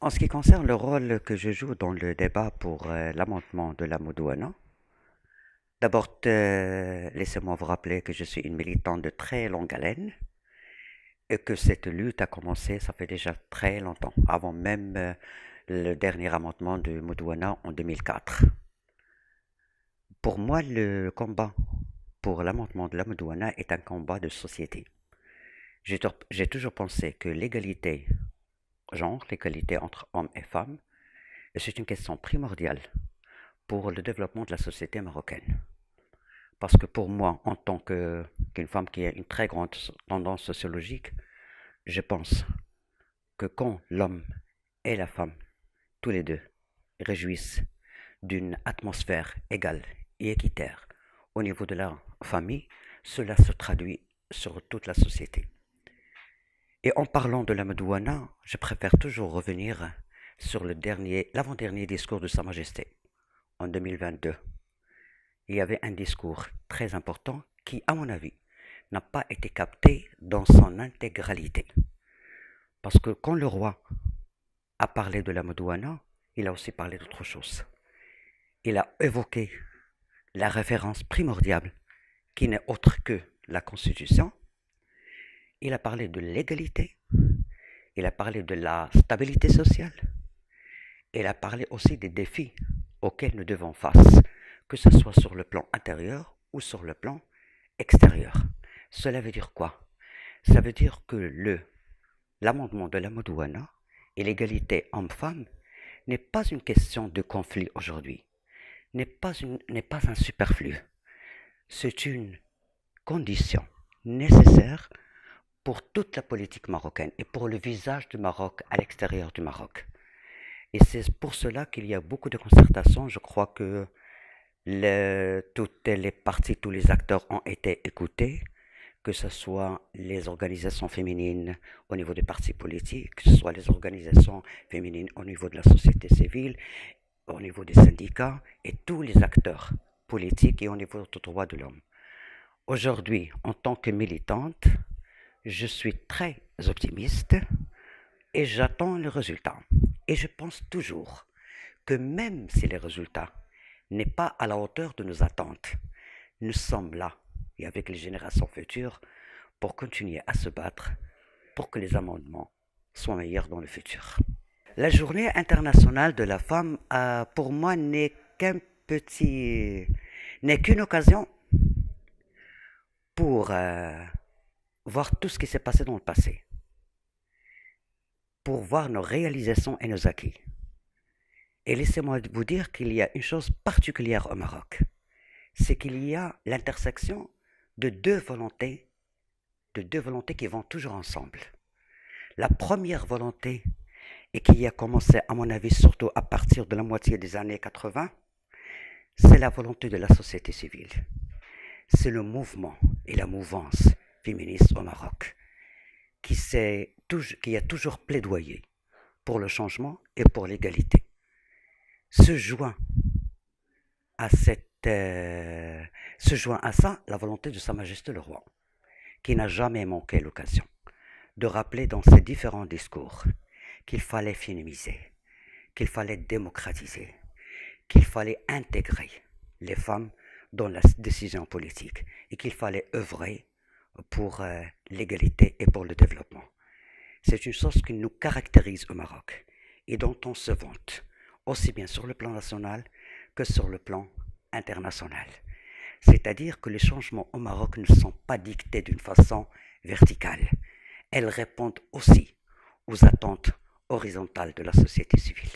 En ce qui concerne le rôle que je joue dans le débat pour l'amendement de la Moudouana, d'abord, laissez-moi vous rappeler que je suis une militante de très longue haleine et que cette lutte a commencé, ça fait déjà très longtemps, avant même le dernier amendement de Moudouana en 2004. Pour moi, le combat pour l'amendement de la Moudouana est un combat de société. J'ai toujours pensé que l'égalité genre, l'égalité entre hommes et femmes, c'est une question primordiale pour le développement de la société marocaine. Parce que pour moi, en tant qu'une femme qui a une très grande tendance sociologique, je pense que quand l'homme et la femme, tous les deux, réjouissent d'une atmosphère égale et équitaire au niveau de la famille, cela se traduit sur toute la société. Et en parlant de la Medouana, je préfère toujours revenir sur l'avant-dernier discours de Sa Majesté en 2022. Il y avait un discours très important qui, à mon avis, n'a pas été capté dans son intégralité. Parce que quand le roi a parlé de la Medouana, il a aussi parlé d'autre chose. Il a évoqué la référence primordiale qui n'est autre que la Constitution. Il a parlé de l'égalité. Il a parlé de la stabilité sociale. Il a parlé aussi des défis auxquels nous devons face, que ce soit sur le plan intérieur ou sur le plan extérieur. Cela veut dire quoi? Ça veut dire que l'amendement de la Medouana et l'égalité homme-femme n'est pas une question de conflit aujourd'hui, n'est pas un superflu. C'est une condition nécessaire pour toute la politique marocaine et pour le visage du Maroc à l'extérieur du Maroc. Et c'est pour cela qu'il y a beaucoup de concertations. Je crois que toutes les parties, tous les acteurs ont été écoutés, que ce soit les organisations féminines au niveau des partis politiques, que ce soit les organisations féminines au niveau de la société civile, au niveau des syndicats et tous les acteurs politiques et au niveau des droits de l'homme. Aujourd'hui, en tant que militante, je suis très optimiste et j'attends le résultat. Et je pense toujours que même si le résultat n'est pas à la hauteur de nos attentes, nous sommes là, et avec les générations futures, pour continuer à se battre pour que les amendements soient meilleurs dans le futur. La journée internationale de la femme, pour moi, n'est qu'une occasion pour voir tout ce qui s'est passé dans le passé, pour voir nos réalisations et nos acquis. Et laissez-moi vous dire qu'il y a une chose particulière au Maroc, c'est qu'il y a l'intersection de deux volontés qui vont toujours ensemble. La première volonté, et qui a commencé à mon avis surtout à partir de la moitié des années 80, c'est la volonté de la société civile. C'est le mouvement et la mouvance féministe au Maroc qui a toujours plaidoyé pour le changement et pour l'égalité. Se joint à ça la volonté de Sa Majesté le Roi, qui n'a jamais manqué l'occasion de rappeler dans ses différents discours qu'il fallait féminiser, qu'il fallait démocratiser, qu'il fallait intégrer les femmes dans la décision politique et qu'il fallait œuvrer pour l'égalité et pour le développement. C'est une chose qui nous caractérise au Maroc et dont on se vante, aussi bien sur le plan national que sur le plan international. C'est-à-dire que les changements au Maroc ne sont pas dictés d'une façon verticale. Elles répondent aussi aux attentes horizontales de la société civile.